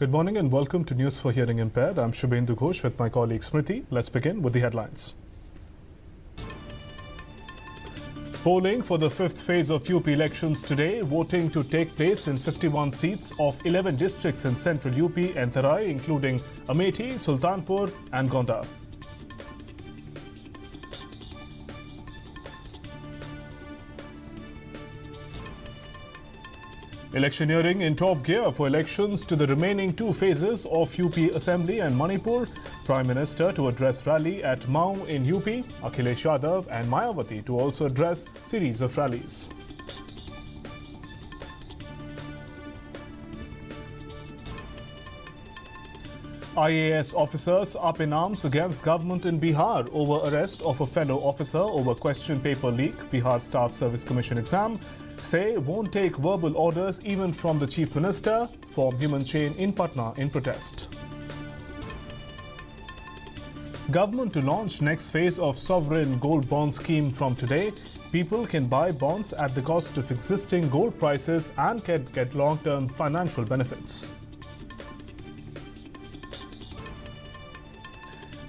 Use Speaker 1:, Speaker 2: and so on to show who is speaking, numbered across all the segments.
Speaker 1: Good morning and welcome to News for Hearing Impaired. I'm Shubhendu Ghosh with my colleague Smriti. Let's begin with the headlines. Polling for the fifth phase of UP elections today. Voting to take place in 51 seats of 11 districts in central UP and Tarai, including Amethi, Sultanpur and Gonda. Electioneering in top gear for elections to the remaining two phases of UP Assembly and Manipur. Prime Minister to address rally at Mau in UP. Akhilesh Yadav and Mayawati to also address series of rallies. IAS officers up in arms against government in Bihar over arrest of a fellow officer over question paper leak. Bihar Staff Service Commission exam say won't take verbal orders even from the Chief Minister. Form human chain in Patna in protest. Government to launch next phase of sovereign gold bond scheme from today. People can buy bonds at the cost of existing gold prices and can get long-term financial benefits.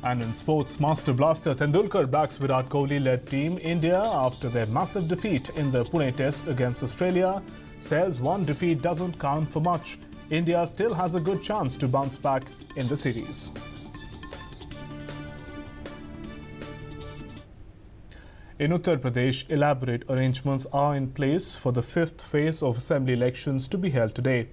Speaker 1: And in sports, Master Blaster Tendulkar backs Virat Kohli-led team India after their massive defeat in the Pune Test against Australia. Says one defeat doesn't count for much. India still has a good chance to bounce back in the series. In Uttar Pradesh, elaborate arrangements are in place for the fifth phase of assembly elections to be held today.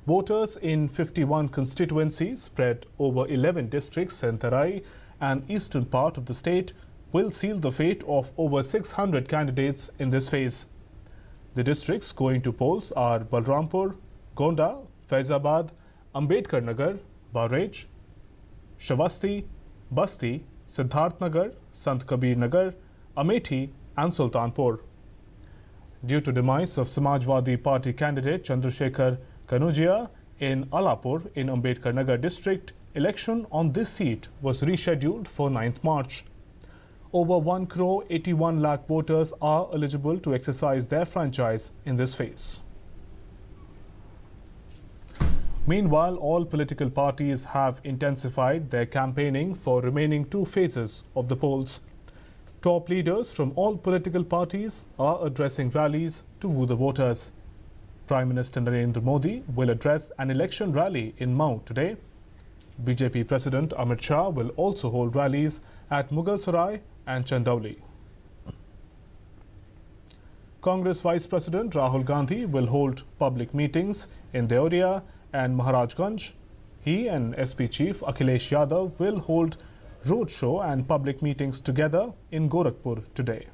Speaker 1: Voters in 51 constituencies spread over 11 districts in Tarai and eastern part of the state will seal the fate of over 600 candidates in this phase. The districts going to polls are Balrampur, Gonda, Faizabad, Ambedkar Nagar, Barej, Shavasti, Basti, Siddharth Nagar, Sant Kabir Nagar, Amethi and Sultanpur. Due to demise of Samajwadi Party candidate Chandrasekhar Kanujia in Alapur in Ambedkar Nagar district, election on this seat was rescheduled for 9th March. Over 1 crore 81 lakh voters are eligible to exercise their franchise in this phase. Meanwhile, all political parties have intensified their campaigning for remaining two phases of the polls. Top leaders from all political parties are addressing rallies to woo the voters. Prime Minister Narendra Modi will address an election rally in Mau today. BJP President Amit Shah will also hold rallies at Mughal Sarai and Chandauli. Congress Vice President Rahul Gandhi will hold public meetings in Deoria and Maharajganj. He and SP Chief Akhilesh Yadav will hold roadshow and public meetings together in Gorakhpur today.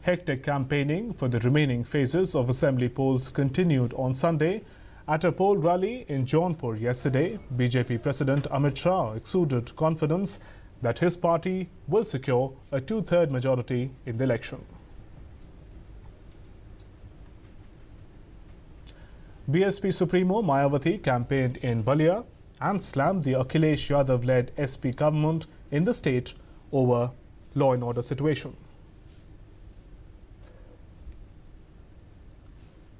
Speaker 1: Hectic campaigning for the remaining phases of assembly polls continued on Sunday. At a poll rally in Jaunpur yesterday, BJP President Amit Shah exuded confidence that his party will secure a two-third majority in the election. BSP Supremo Mayawati campaigned in Balia and slammed the Akhilesh Yadav-led SP government in the state over law and order situation.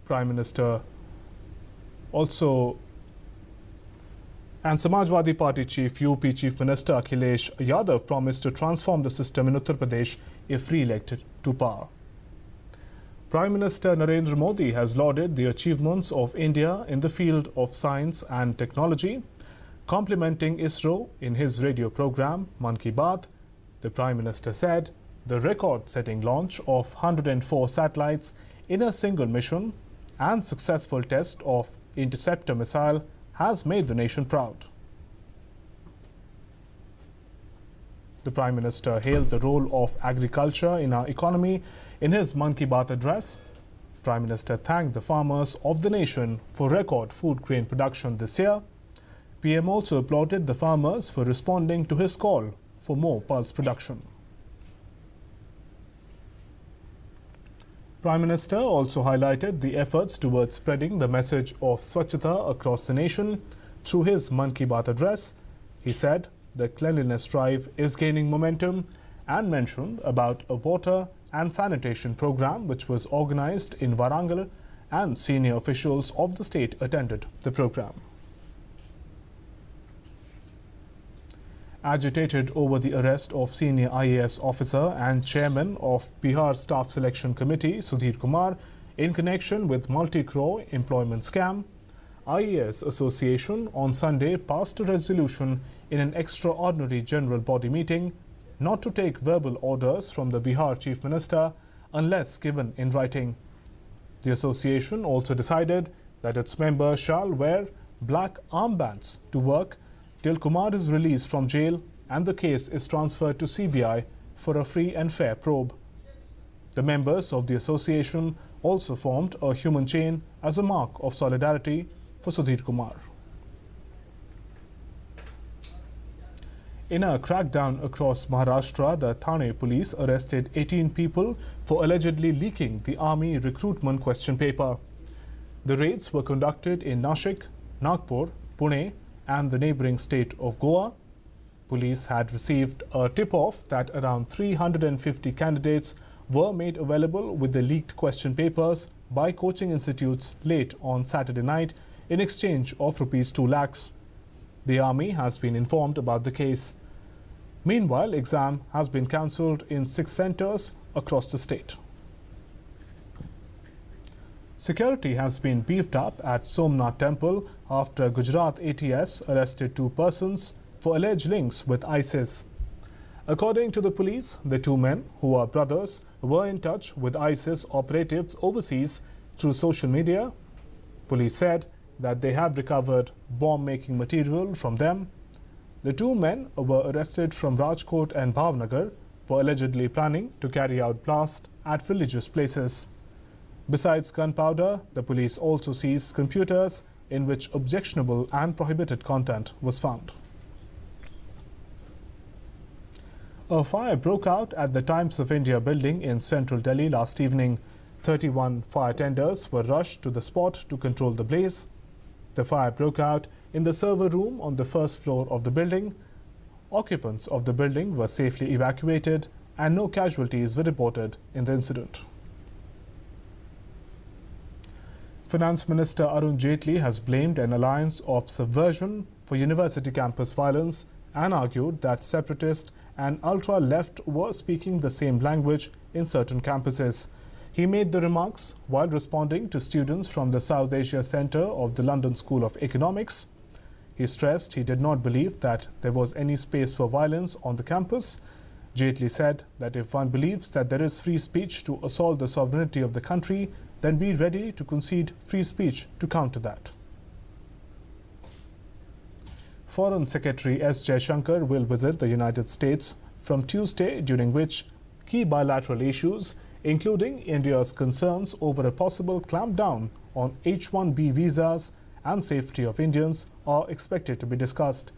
Speaker 1: Prime Minister also and Samajwadi Party Chief UP Chief Minister Akhilesh Yadav promised to transform the system in Uttar Pradesh if re-elected to power. Prime Minister Narendra Modi has lauded the achievements of India in the field of science and technology. Complimenting ISRO in his radio program Mann Ki Baat, the Prime Minister said the record-setting launch of 104 satellites in a single mission and successful test of interceptor missile has made the nation proud. The Prime Minister hailed the role of agriculture in our economy in his Mann Ki Baat address. Prime Minister thanked the farmers of the nation for record food grain production this year. PM also applauded the farmers for responding to his call for more pulse production. Prime Minister also highlighted the efforts towards spreading the message of Swachhata across the nation through his Mann Ki Baat address. He said the cleanliness drive is gaining momentum and mentioned about a water and sanitation program which was organized in Warangal and senior officials of the state attended the program. Agitated over the arrest of senior IAS officer and chairman of Bihar Staff Selection Committee, Sudhir Kumar, in connection with multi-crore employment scam, IAS Association on Sunday passed a resolution in an extraordinary general body meeting not to take verbal orders from the Bihar Chief Minister unless given in writing. The association also decided that its members shall wear black armbands to work till Kumar is released from jail and the case is transferred to CBI for a free and fair probe. The members of the association also formed a human chain as a mark of solidarity for Sudhir Kumar. In a crackdown across Maharashtra, the Thane police arrested 18 people for allegedly leaking the army recruitment question paper. The raids were conducted in Nashik, Nagpur, Pune, and the neighboring state of Goa. Police had received a tip-off that around 350 candidates were made available with the leaked question papers by coaching institutes late on Saturday night in exchange of rupees 2 lakhs. The army has been informed about the case. Meanwhile, exam has been cancelled in 6 centres across the state. Security has been beefed up at Somnath Temple after Gujarat ATS arrested 2 persons for alleged links with ISIS. According to the police, the 2 men, who are brothers, were in touch with ISIS operatives overseas through social media. Police said that they have recovered bomb-making material from them. The 2 men were arrested from Rajkot and Bhavnagar for allegedly planning to carry out blasts at religious places. Besides gunpowder, the police also seized computers in which objectionable and prohibited content was found. A fire broke out at the Times of India building in central Delhi last evening. 31 fire tenders were rushed to the spot to control the blaze. The fire broke out in the server room on the first floor of the building. Occupants of the building were safely evacuated and no casualties were reported in the incident. Finance Minister Arun Jaitley has blamed an alliance of subversion for university campus violence and argued that separatists and ultra-left were speaking the same language in certain campuses. He made the remarks while responding to students from the South Asia Centre of the London School of Economics. He stressed he did not believe that there was any space for violence on the campus. Jaitley said that if one believes that there is free speech to assault the sovereignty of the country, then be ready to concede free speech to counter that. Foreign Secretary S. Jaishankar will visit the United States from Tuesday, during which key bilateral issues, including India's concerns over a possible clampdown on H-1B visas and safety of Indians, are expected to be discussed.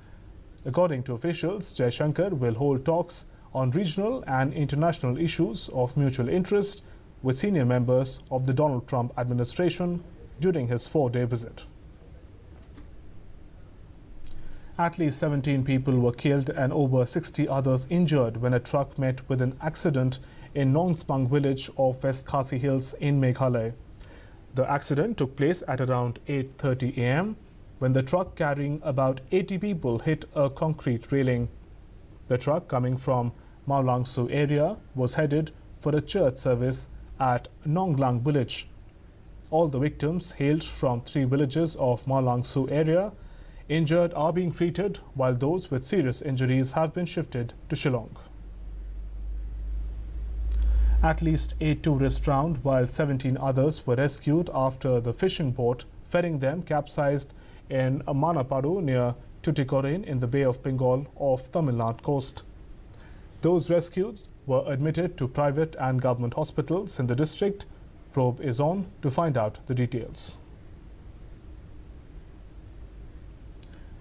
Speaker 1: According to officials, Jaishankar will hold talks on regional and international issues of mutual interest with senior members of the Donald Trump administration during his 4-day visit. At least 17 people were killed and over 60 others injured when a truck met with an accident in Nongspang village of West Khasi Hills in Meghalaya. The accident took place at around 8:30 a.m. when the truck carrying about 80 people hit a concrete railing. The truck coming from Maulangsu area was headed for a church service at Nonglang village. All the victims hailed from 3 villages of Maulangsu area. Injured are being treated, while those with serious injuries have been shifted to Shillong. At least 8 tourists drowned, while 17 others were rescued after the fishing boat ferrying them capsized in Manapadu near Tuticorin in the Bay of Bengal off Tamil Nadu coast. Those rescued were admitted to private and government hospitals in the district. Probe is on to find out the details.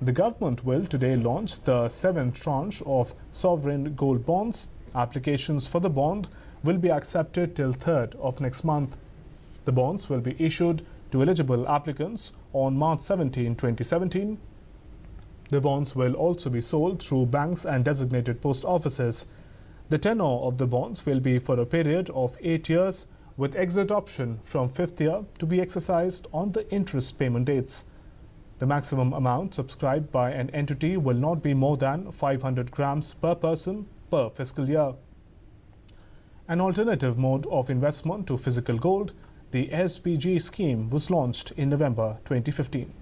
Speaker 1: The government will today launch the 7th tranche of sovereign gold bonds. Applications for the bond will be accepted till 3rd of next month. The bonds will be issued to eligible applicants on March 17, 2017. The bonds will also be sold through banks and designated post offices. The tenor of the bonds will be for a period of 8 years with exit option from fifth year to be exercised on the interest payment dates. The maximum amount subscribed by an entity will not be more than 500 grams per person per fiscal year. An alternative mode of investment to physical gold, the SBG scheme was launched in November 2015.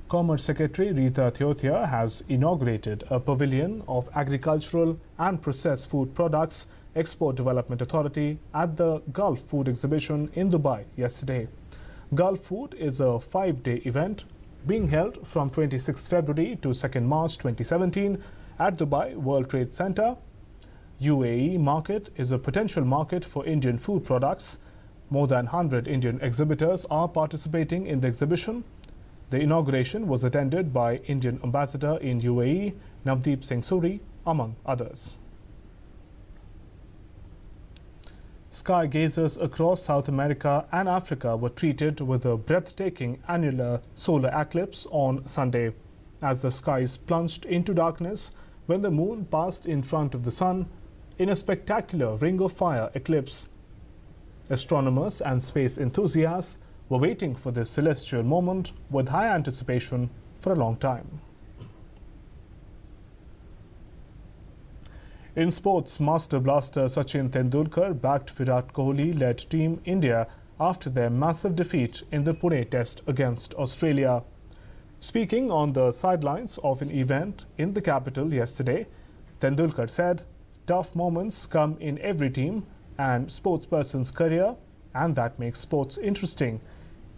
Speaker 1: Commerce Secretary Rita Thiothia has inaugurated a pavilion of agricultural and processed food products Export Development Authority at the Gulf Food Exhibition in Dubai yesterday. Gulf Food is a 5-day event being held from 26 February to 2 March 2017 at Dubai World Trade Center. UAE market is a potential market for Indian food products. More than 100 Indian exhibitors are participating in the exhibition. The inauguration was attended by Indian Ambassador in UAE, Navdeep Singh Suri, among others. Sky gazers across South America and Africa were treated with a breathtaking annular solar eclipse on Sunday, as the skies plunged into darkness when the moon passed in front of the sun in a spectacular ring of fire eclipse. Astronomers and space enthusiasts were waiting for this celestial moment with high anticipation for a long time. In sports, master blaster Sachin Tendulkar backed Virat Kohli-led Team India after their massive defeat in the Pune Test against Australia. Speaking on the sidelines of an event in the capital yesterday, Tendulkar said, "Tough moments come in every team and sportsperson's career, and that makes sports interesting."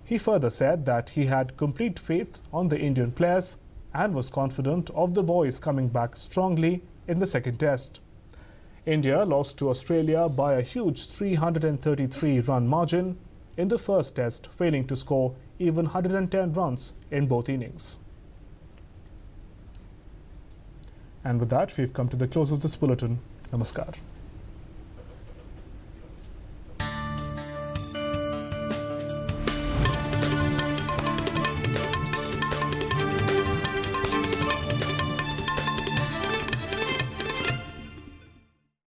Speaker 1: He further said that he had complete faith on the Indian players and was confident of the boys coming back strongly in the second test. India lost to Australia by a huge 333-run margin in the first test, failing to score even 110 runs in both innings. And with that, we've come to the close of this bulletin. Namaskar.